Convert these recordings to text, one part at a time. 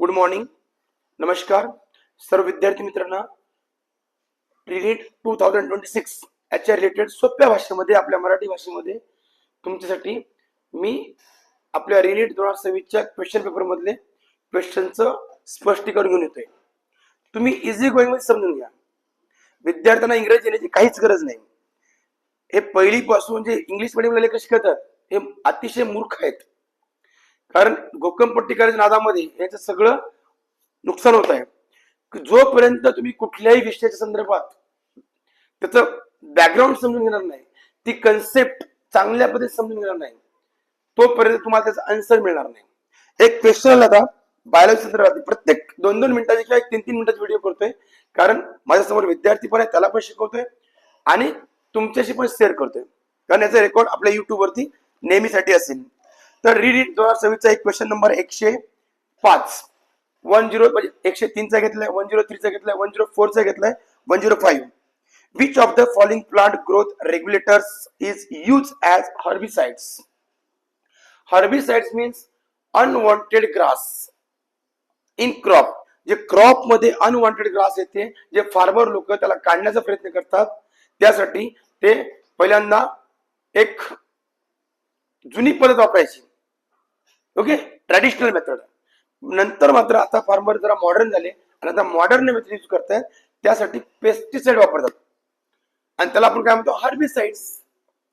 Good morning, नमस्कार सर्व विद्यार्थी मित्रांना. रिनीट 2026 याच्या रिलेटेड सोप्या भाषेमध्ये आपल्या मराठी भाषेमध्ये तुमच्यासाठी मी आपल्या रिनीट 2026च्या क्वेश्चन पेपर मधले क्वेश्चनचं स्पष्टीकरण घेऊन येतोय. तुम्ही इझी गोईंग मध्ये समजून घ्या. विद्यार्थ्यांना इंग्रजी येण्याची काहीच गरज नाही. हे पहिलीपासून जे इंग्लिश मीडियमला लेकर शिकतात हे अतिशय मूर्ख आहेत. कारण घोकंपट्टीकराच्या नादामध्ये याचं सगळं नुकसान होत आहे. जोपर्यंत तुम्ही कुठल्याही विषयाच्या संदर्भात त्याचं बॅकग्राऊंड समजून घेणार नाही, ती कन्सेप्ट चांगल्या पद्धतीने समजून घेणार नाही, तोपर्यंत तुम्हाला त्याचा आन्सर मिळणार नाही. एक क्वेश्चन आता बायोलॉजी संदर्भात प्रत्येक 2-2 मिनिटाची किंवा 3-3 मिनिटाची व्हिडिओ करतोय, कारण माझ्यासमोर विद्यार्थी पण आहे, त्याला पण शिकवतोय आणि तुमच्याशी पण शेअर करतोय, कारण याचा रेकॉर्ड आपल्या युट्यूब वरती नेहमीसाठी असेल. तर रीड 2026 एक क्वेश्चन नंबर 105 म्हणजे 103 चा घेतलाय, 103 चा घेतलाय, 104 चा घेतलाय, 105. Which of the following plant growth regulators is used as herbicides? Herbicides means unwanted grass in crop. जे क्रॉप मध्ये अनवॉन्टेड ग्रास येते, जे फार्मर लोक त्याला काढण्याचा प्रयत्न करतात, त्यासाठी ते पहिल्यांदा एक जुनी पद्धत वापरायची, ओके, ट्रॅडिशनल मेथड. नंतर मात्र आता फार्मर जरा मॉडर्न झाले आणि आता मॉडर्न मेथड यूज करतात, त्यासाठी पेस्टिसाइड वापरतात आणि त्याला आपण काय म्हणतो, हर्बिसाइड्स.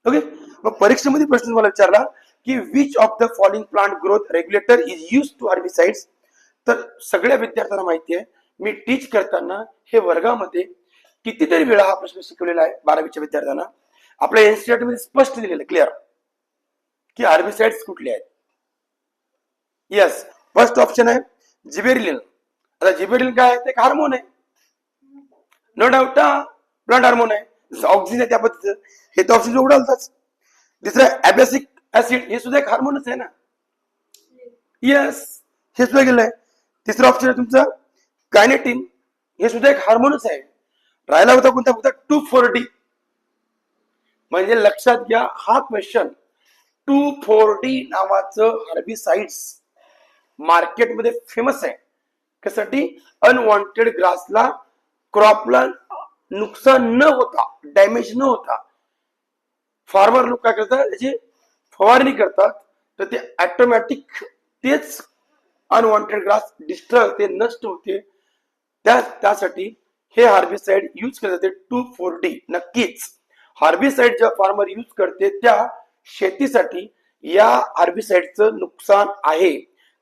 ओके, मग परीक्षेमध्ये प्रश्न मला विचारला की which of the following plant growth regulator is use to herbicides. तर सगळ्या विद्यार्थ्यांना माहिती आहे, मी टीच करताना हे वर्गामध्ये कितीतरी वेळा हा प्रश्न शिकवलेला आहे. 12वीच्या विद्यार्थ्यांना आपल्या एनसीईआरटी मध्ये स्पष्ट लिहिलेलं क्लिअर की हर्बिसाइड्स कुठले आहेत. यस, फर्स्ट ऑप्शन आहे जिबेरिलिन. आता जिबेरिलिन काय आहे, ते एक हार्मोन आहे, नो डाऊट, प्लांट हार्मोन आहे, जसं ऑक्सिजन आहे त्या पद्धतीचं, हे तर ऑक्सिजन उडालताच. दुसरं ॲबॅसिक ऍसिड, हे सुद्धा एक हार्मोनच आहे ना. यस, हे सुद्धा गेलंय. तिसरं ऑप्शन आहे तुमचं कायनेटिन, हे सुद्धा एक हार्मोनच आहे. राहिला होता कोणता, फक्त 2,4-D. म्हणजे लक्षात घ्या, हा क्वेश्चन 2,4-D नावाचं हर्बिसाइड्स मार्केटमध्ये फेमस आहे. कशासाठी? अनवॉन्टेड ग्रासला, क्रॉपला नुकसान न होता, डॅमेज न होता, फार्मर लोक काय करतात, त्याची फवारणी करतात, तर ते ऑटोमॅटिक तेच अनवॉन्टेड ग्रास डिस्ट्रॉय होते, नष्ट होते. त्यासाठी हे हार्बिसाइड यूज केले जाते 2,4-D. नक्कीच हार्बिसाइड जेव्हा फार्मर यूज करते त्या शेतीसाठी या हार्बिसाइडचं नुकसान आहे,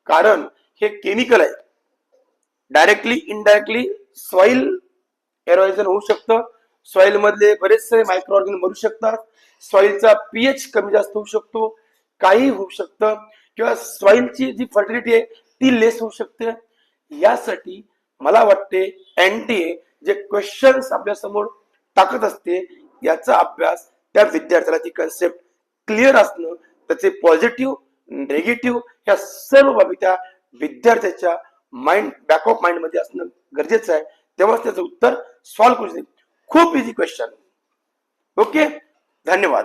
कारण हे केमिकल आहे. डायरेक्टली इनडायरेक्टली सॉइल एरोजन होऊ शकतं, सॉइल मधले बरेचसे मायक्रो ऑर्गॅनिझम मरू शकतात, सॉइलचा पीएच कमी जास्त होऊ शकतो, काही होऊ शकतं, किंवा सॉइलची जी फर्टिलिटी आहे ती लेस होऊ शकते. यासाठी मला वाटते एनटीए जे क्वेश्चन्स आपल्या समोर टाकत असते, याचा अभ्यास त्या विद्यार्थ्याला ती कन्सेप्ट क्लिअर असणं, त्याचे पॉझिटिव्ह निगेटिव्ह या सर्व बाबी त्या विद्यार्थ्याच्या माइंड, बॅक ऑफ माइंड मध्ये असणं गरजेचं आहे. तेव्हाच त्याचं उत्तर सॉल्व्ह करू शकते. खूप इझी क्वेश्चन. ओके, धन्यवाद.